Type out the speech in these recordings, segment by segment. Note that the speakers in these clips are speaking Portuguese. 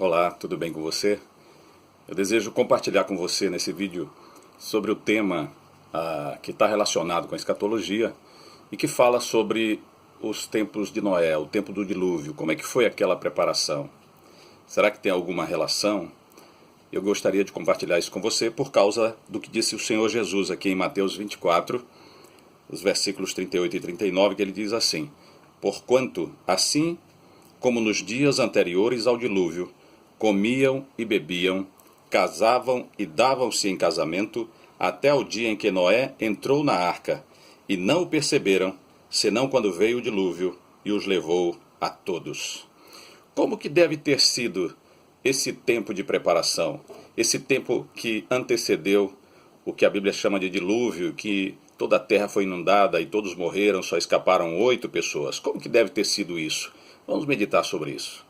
Olá, tudo bem com você? Eu desejo compartilhar com você nesse vídeo sobre o tema que está relacionado com a escatologia e que fala sobre os tempos de Noé, o tempo do dilúvio. Como é que foi aquela preparação? Será que tem alguma relação? Eu gostaria de compartilhar isso com você por causa do que disse o Senhor Jesus aqui em Mateus 24, os versículos 38 e 39, que ele diz assim: Porquanto, assim como nos dias anteriores ao dilúvio, comiam e bebiam, casavam e davam-se em casamento, até o dia em que Noé entrou na arca, e não o perceberam, senão quando veio o dilúvio e os levou a todos. Como que deve ter sido esse tempo de preparação, esse tempo que antecedeu o que a Bíblia chama de dilúvio, que toda a terra foi inundada e todos morreram, só escaparam 8 pessoas. Como que deve ter sido isso? Vamos meditar sobre isso.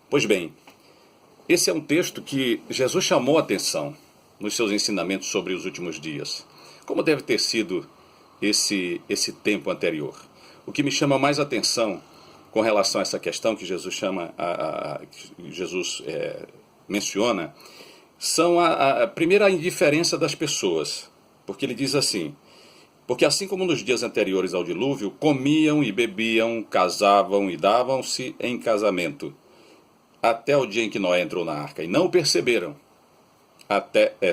Pois bem, esse é um texto que Jesus chamou a atenção nos seus ensinamentos sobre os últimos dias. Como deve ter sido esse tempo anterior? O que me chama mais atenção com relação a essa questão que Jesus menciona, são primeiro a indiferença das pessoas, porque ele diz assim: porque assim como nos dias anteriores ao dilúvio, comiam e bebiam, casavam e davam-se em casamento, até o dia em que Noé entrou na arca, e não o perceberam,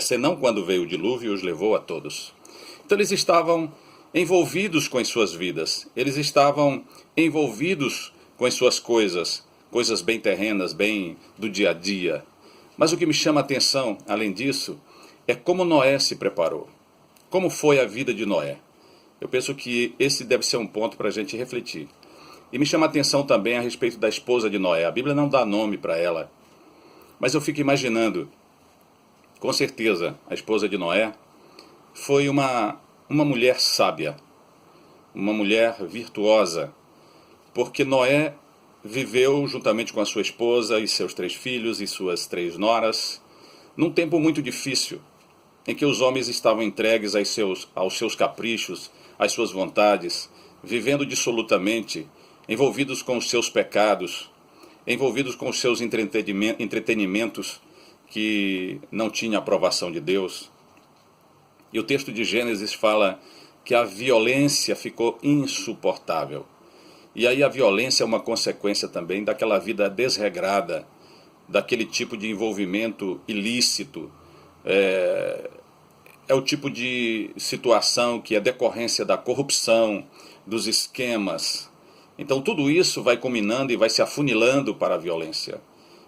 senão quando veio o dilúvio e os levou a todos. Então eles estavam envolvidos com as suas vidas, eles estavam envolvidos com as suas coisas bem terrenas, bem do dia a dia. Mas o que me chama a atenção, além disso, é como Noé se preparou. Como foi a vida de Noé? Eu penso que esse deve ser um ponto para a gente refletir. E me chama a atenção também a respeito da esposa de Noé. A Bíblia não dá nome para ela, mas eu fico imaginando, com certeza, a esposa de Noé foi uma mulher sábia, uma mulher virtuosa, porque Noé viveu juntamente com a sua esposa e seus 3 filhos e suas 3 noras, num tempo muito difícil, em que os homens estavam entregues aos seus caprichos, às suas vontades, vivendo dissolutamente, envolvidos com os seus pecados, envolvidos com os seus entretenimentos que não tinham aprovação de Deus. E o texto de Gênesis fala que a violência ficou insuportável. E aí a violência é uma consequência também daquela vida desregrada, daquele tipo de envolvimento ilícito. É o tipo de situação que é decorrência da corrupção, dos esquemas. Então tudo isso vai culminando e vai se afunilando para a violência.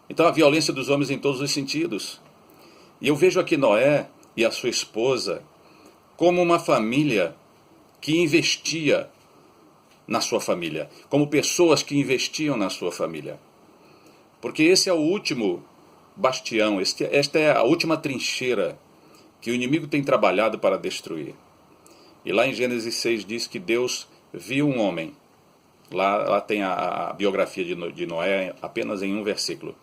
Então a violência dos homens em todos os sentidos. E eu vejo aqui Noé e a sua esposa como uma família que investia na sua família, como pessoas que investiam na sua família. Porque esse é o último bastião, esta é a última trincheira que o inimigo tem trabalhado para destruir. E lá em Gênesis 6 diz que Deus viu um homem. Lá tem a biografia de Noé apenas em um versículo.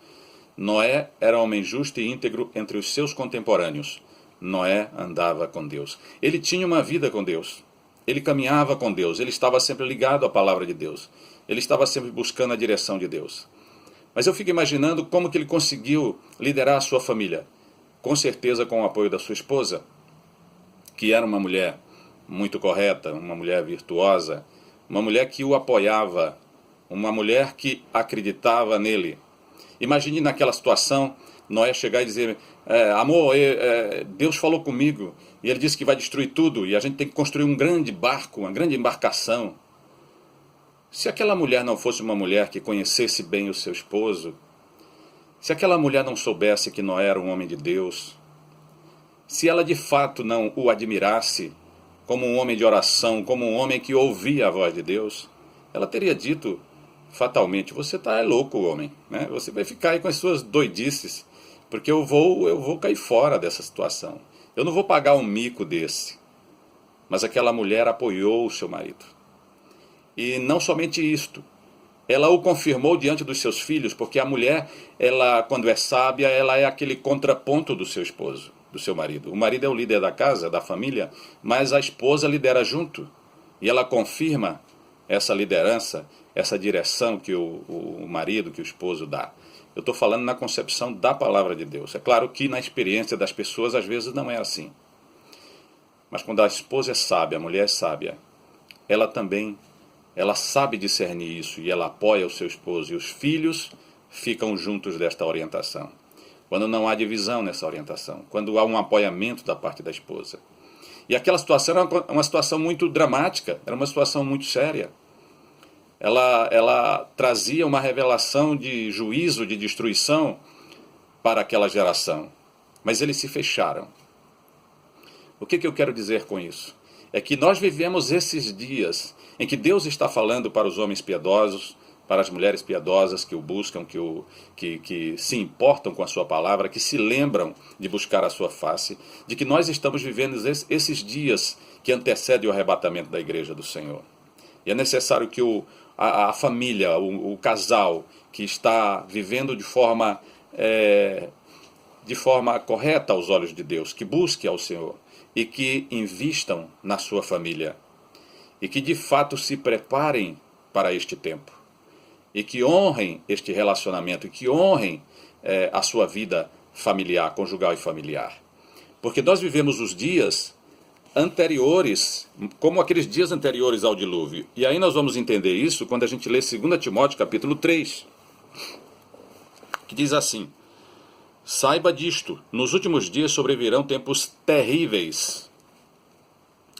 Noé era homem justo e íntegro entre os seus contemporâneos. Noé andava com Deus. Ele tinha uma vida com Deus. Ele caminhava com Deus. Ele estava sempre ligado à palavra de Deus. Ele estava sempre buscando a direção de Deus. Mas eu fico imaginando como que ele conseguiu liderar a sua família. Com certeza com o apoio da sua esposa, que era uma mulher muito correta, uma mulher virtuosa, uma mulher que o apoiava, uma mulher que acreditava nele. Imagine naquela situação, Noé chegar e dizer: amor, Deus falou comigo, e ele disse que vai destruir tudo, e a gente tem que construir um grande barco, uma grande embarcação. Se aquela mulher não fosse uma mulher que conhecesse bem o seu esposo, se aquela mulher não soubesse que Noé era um homem de Deus, se ela de fato não o admirasse como um homem de oração, como um homem que ouvia a voz de Deus, ela teria dito fatalmente: você está louco, homem, né? Você vai ficar aí com as suas doidices, porque eu vou cair fora dessa situação. Eu não vou pagar um mico desse. Mas aquela mulher apoiou o seu marido. E não somente isto, ela o confirmou diante dos seus filhos, porque a mulher, ela, quando é sábia, ela é aquele contraponto do seu esposo, do seu marido. O marido é o líder da casa, da família, mas a esposa lidera junto. E ela confirma essa liderança, essa direção que o marido, que o esposo dá. Eu estou falando na concepção da palavra de Deus. É claro que na experiência das pessoas às vezes não é assim. Mas quando a esposa é sábia, a mulher é sábia, ela sabe discernir isso e ela apoia o seu esposo. E os filhos ficam juntos desta orientação. Quando não há divisão nessa orientação. Quando há um apoiamento da parte da esposa. E aquela situação era uma situação muito dramática, era uma situação muito séria. Ela trazia uma revelação de juízo, de destruição para aquela geração. Mas eles se fecharam. O que eu quero dizer com isso? É que nós vivemos esses dias em que Deus está falando para os homens piedosos, para as mulheres piedosas que o buscam, que se importam com a sua palavra, que se lembram de buscar a sua face, de que nós estamos vivendo esses dias que antecedem o arrebatamento da igreja do Senhor. E é necessário que a família, o casal que está vivendo de forma correta aos olhos de Deus, que busque ao Senhor e que invistam na sua família e que de fato se preparem para este tempo e que honrem este relacionamento e que honrem a sua vida familiar, conjugal e familiar. Porque nós vivemos os dias anteriores, como aqueles dias anteriores ao dilúvio. E aí nós vamos entender isso quando a gente lê 2 Timóteo capítulo 3, que diz assim: saiba disto, nos últimos dias sobrevirão tempos terríveis.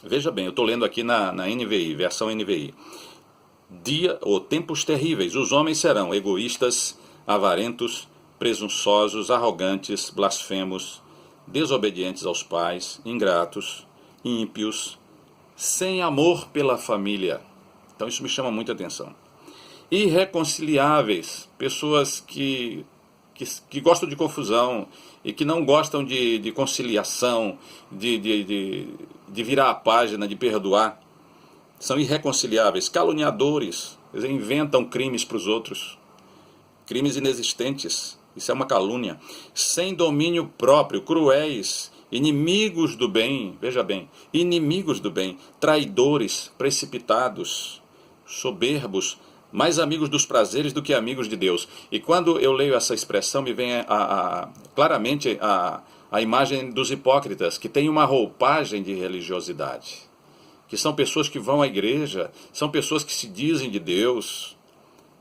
Veja bem, eu estou lendo aqui na NVI, versão NVI. Tempos terríveis. Os homens serão egoístas, avarentos, presunçosos, arrogantes, blasfemos, desobedientes aos pais, ingratos, ímpios, sem amor pela família. Então isso me chama muita atenção. Irreconciliáveis, pessoas que gostam de confusão e que não gostam de conciliação, de virar a página, de perdoar. São irreconciliáveis, caluniadores, eles inventam crimes para os outros, crimes inexistentes, isso é uma calúnia. Sem domínio próprio, cruéis, inimigos do bem, veja bem, inimigos do bem, traidores, precipitados, soberbos, mais amigos dos prazeres do que amigos de Deus. E quando eu leio essa expressão, me vem claramente a imagem dos hipócritas, que têm uma roupagem de religiosidade, que são pessoas que vão à igreja, são pessoas que se dizem de Deus,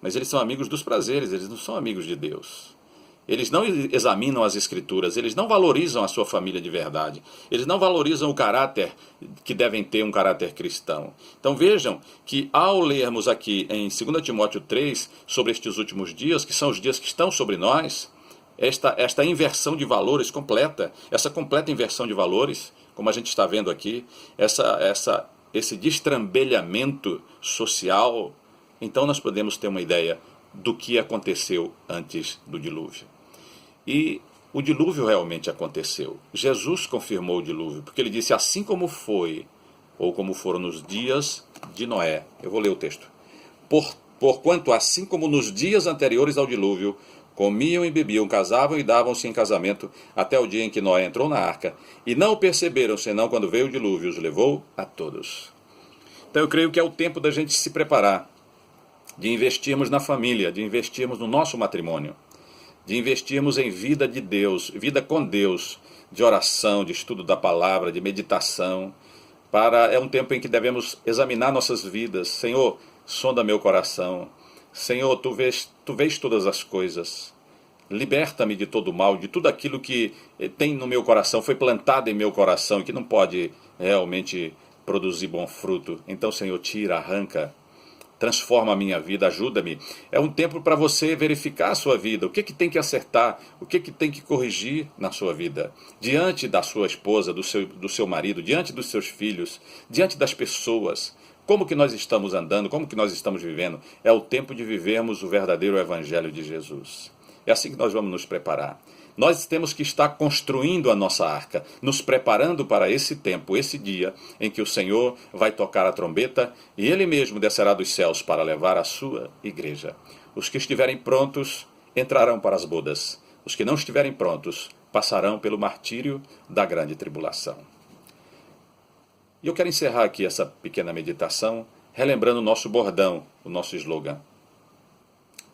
mas eles são amigos dos prazeres, eles não são amigos de Deus. Eles não examinam as Escrituras, eles não valorizam a sua família de verdade, eles não valorizam o caráter que devem ter, um caráter cristão. Então vejam que ao lermos aqui em 2 Timóteo 3 sobre estes últimos dias, que são os dias que estão sobre nós, esta inversão de valores completa, essa completa inversão de valores, como a gente está vendo aqui, esse destrambelhamento social, então nós podemos ter uma ideia do que aconteceu antes do dilúvio. E o dilúvio realmente aconteceu. Jesus confirmou o dilúvio, porque ele disse: assim como foi, ou como foram nos dias de Noé. Eu vou ler o texto. Porquanto, assim como nos dias anteriores ao dilúvio, comiam e bebiam, casavam e davam-se em casamento, até o dia em que Noé entrou na arca, e não o perceberam, senão quando veio o dilúvio, os levou a todos. Então eu creio que é o tempo da gente se preparar, de investirmos na família, de investirmos no nosso matrimônio, de investirmos em vida de Deus, vida com Deus, de oração, de estudo da palavra, de meditação. É um tempo em que devemos examinar nossas vidas. Senhor, sonda meu coração. Senhor, tu vês todas as coisas. Liberta-me de todo o mal, de tudo aquilo que tem no meu coração, foi plantado em meu coração e que não pode realmente produzir bom fruto. Então, Senhor, tira, arranca, transforma a minha vida, ajuda-me. É um tempo para você verificar a sua vida, o que tem que acertar, o que tem que corrigir na sua vida, diante da sua esposa, do seu marido, diante dos seus filhos, diante das pessoas. Como que nós estamos andando, como que nós estamos vivendo? É o tempo de vivermos o verdadeiro evangelho de Jesus. É assim que nós vamos nos preparar. Nós temos que estar construindo a nossa arca, nos preparando para esse tempo, esse dia em que o Senhor vai tocar a trombeta e Ele mesmo descerá dos céus para levar a sua igreja. Os que estiverem prontos entrarão para as bodas. Os que não estiverem prontos passarão pelo martírio da grande tribulação. E eu quero encerrar aqui essa pequena meditação relembrando o nosso bordão, o nosso slogan.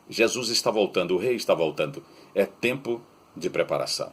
Jesus está voltando, o rei está voltando. É tempo de preparação.